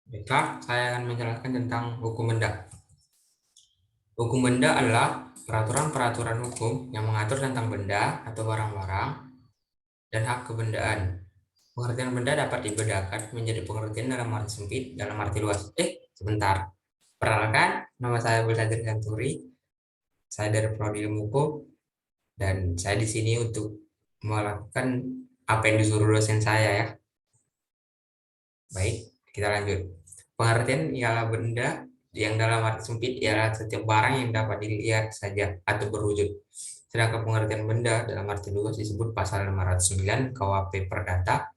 Baiklah, saya akan menjelaskan tentang hukum benda. Hukum benda adalah peraturan-peraturan hukum yang mengatur tentang benda atau barang-barang dan hak kebendaan. Pengertian benda dapat dibedakan menjadi pengertian dalam arti sempit, dalam arti luas. Sebentar. Perkenalkan, nama saya Bulsadir Santuri. Saya dari Prodi Ilmu Hukum dan saya di sini untuk melakukan apa yang disuruh dosen saya ya. Baik, kita lanjut. Pengertian ialah benda yang dalam arti sempit ialah setiap barang yang dapat dilihat saja atau berwujud. Sedangkan pengertian benda dalam arti luas disebut pasal 509 KUHP Perdata.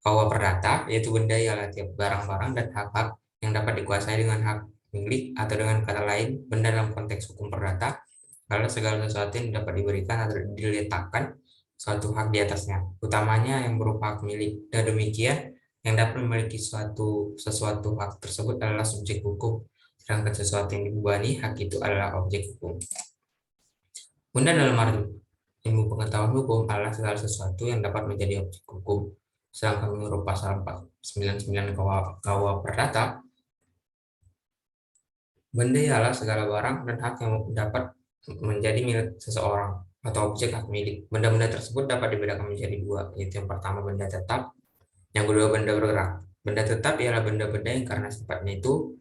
KUH Perdata yaitu benda ialah tiap barang-barang dan hak-hak yang dapat dikuasai dengan hak milik atau dengan kata lain benda dalam konteks hukum perdata adalah segala sesuatu yang dapat diberikan atau diletakkan suatu hak di atasnya, utamanya yang berupa hak milik. Dan demikian, yang dapat memiliki sesuatu hak tersebut adalah subjek hukum, sedangkan sesuatu yang dibebani hak itu adalah objek hukum. Benda dalam arti ilmu pengetahuan hukum adalah segala sesuatu yang dapat menjadi objek hukum. Sedangkan menurut pasal 499 KUH Perdata, benda ialah segala barang dan hak yang dapat menjadi milik seseorang atau objek hak milik. Benda-benda tersebut dapat dibedakan menjadi dua, yaitu yang pertama benda tetap, yang kedua benda bergerak. Benda tetap ialah benda-benda yang karena sifatnya itu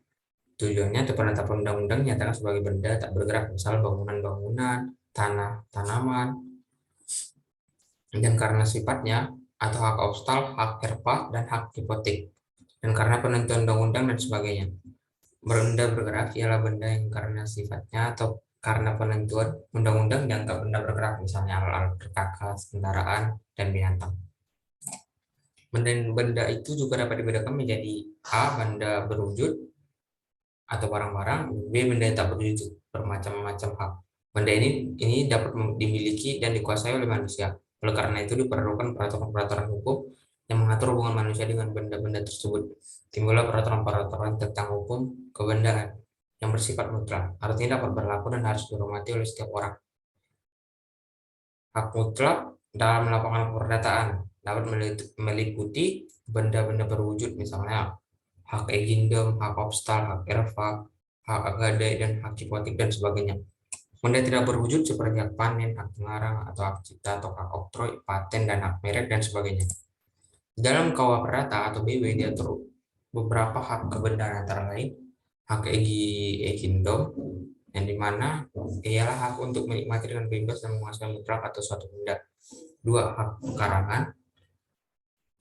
tujuannya atau penetapan undang-undang nyatakan sebagai benda tak bergerak, misal bangunan-bangunan, tanah, tanaman, dan karena sifatnya atau hak ostal, hak herpa, dan hak hipotek, dan karena penentuan undang-undang dan sebagainya. Benda bergerak ialah benda yang karena sifatnya atau karena penentuan undang-undang dianggap benda bergerak, misalnya alat-alat perkakas, kendaraan, dan binatang. Benda itu juga dapat dibedakan menjadi A. Benda berwujud atau barang-barang, B. Benda yang tak berwujud, bermacam-macam hak. Benda ini dapat dimiliki dan dikuasai oleh manusia. Oleh karena itu diperlukan peraturan-peraturan hukum yang mengatur hubungan manusia dengan benda-benda tersebut. Timbullah peraturan-peraturan tentang hukum kebendaan yang bersifat mutlak, artinya dapat berlaku dan harus dihormati oleh setiap orang. Hak mutlak dalam lapangan perdataan dapat meliputi benda-benda berwujud, misalnya hak egindem, hak obstal, hak erfak, hak agadai, dan hak hipotek, dan sebagainya. Benda tidak berwujud seperti hak panen, hak pengarang, atau hak cipta, atau hak oktroy, paten, dan hak merek, dan sebagainya. Dalam KUH Perdata atau BW diatur beberapa hak kebendaan antara lain hak egindom, yang dimana ialah hak untuk menikmati dengan bebas dan menguasai mutlak atau suatu benda. Dua, hak karangan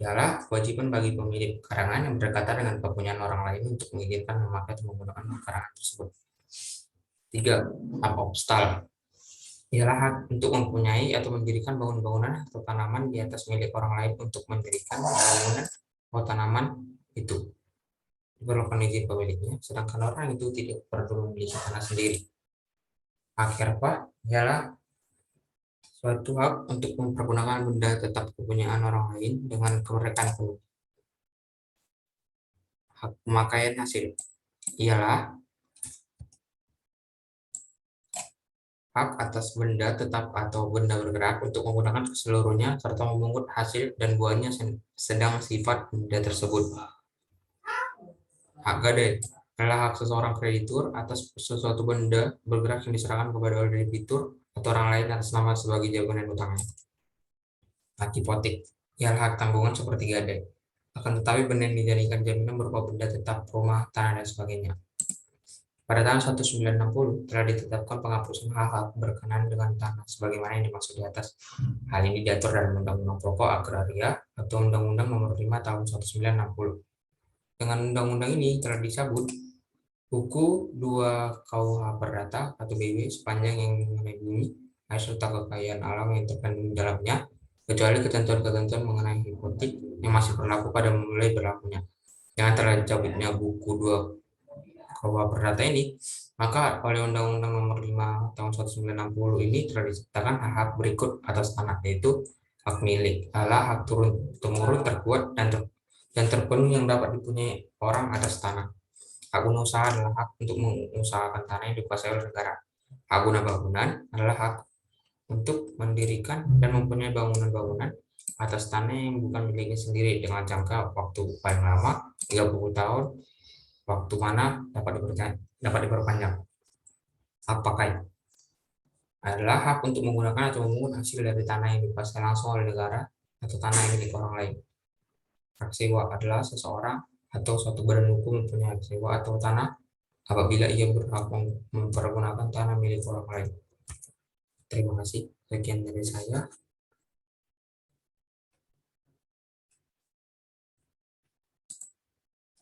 ialah kewajiban bagi pemilik karangan yang berdekatan dengan kepunyaan orang lain untuk mengizinkan memakai atau menggunakan karangan tersebut. Tiga, hak obstal ialah hak untuk mempunyai atau mendirikan bangunan-bangunan atau tanaman di atas milik orang lain untuk mendirikan bangunan atau tanaman itu diperlukan izin pemiliknya, sedangkan orang itu tidak perlu memiliki tanah sendiri. Hak herpa ialah suatu hak untuk mempergunakan benda tetap kepunyaan orang lain dengan kemerdekaan penuh. Hak pemakaian hasil ialah hak atas benda tetap atau benda bergerak untuk menggunakan keseluruhnya serta memungut hasil dan buahnya sedang sifat benda tersebut. Hak gadai adalah hak seseorang kreditur atas sesuatu benda bergerak yang diserahkan kepada debitur atau orang lain atas nama sebagai jaminan utangnya. Hak hipotek ialah hak tanggungan seperti gadai, akan tetapi benda yang dijadikan jaminan berupa benda tetap, rumah, tanah, dan sebagainya. Pada tahun 1960 telah ditetapkan penghapusan hak-hak berkenaan dengan tanah sebagaimana yang dimaksud di atas. Hal ini diatur dalam Undang-Undang Pokok Agraria atau Undang-Undang Nomor 5 Tahun 1960. Dengan undang-undang ini telah dicabut buku 2 KUH Perdata atau BW sepanjang yang mengenai bumi, air serta kekayaan alam yang terkandung di dalamnya, kecuali ketentuan-ketentuan mengenai hipotek yang masih berlaku pada mulai berlakunya. Dengan telah dicabutnya buku 2 KUH Perdata ini, maka oleh Undang-Undang Nomor 5 Tahun 1960 ini telah diciptakan hak-hak berikut atas tanah, yaitu hak milik adalah hak turun-temurun terkuat dan terpenuhi yang dapat dipunyai orang atas tanah. Hak guna usaha adalah hak untuk mengusahakan tanah yang dikuasai oleh negara. Hak guna bangunan adalah hak untuk mendirikan dan mempunyai bangunan-bangunan atas tanah yang bukan miliknya sendiri dengan jangka waktu paling lama 30 tahun, waktu mana dapat diperpanjang. Hak pakai adalah hak untuk menggunakan atau memungut hasil dari tanah yang dikuasai langsung oleh negara atau tanah yang milik orang lain. Hak sewa adalah seseorang atau suatu badan hukum mempunyai hak sewa atau tanah apabila ia berhak mempergunakan tanah milik orang lain. Terima kasih. Sekian dari saya.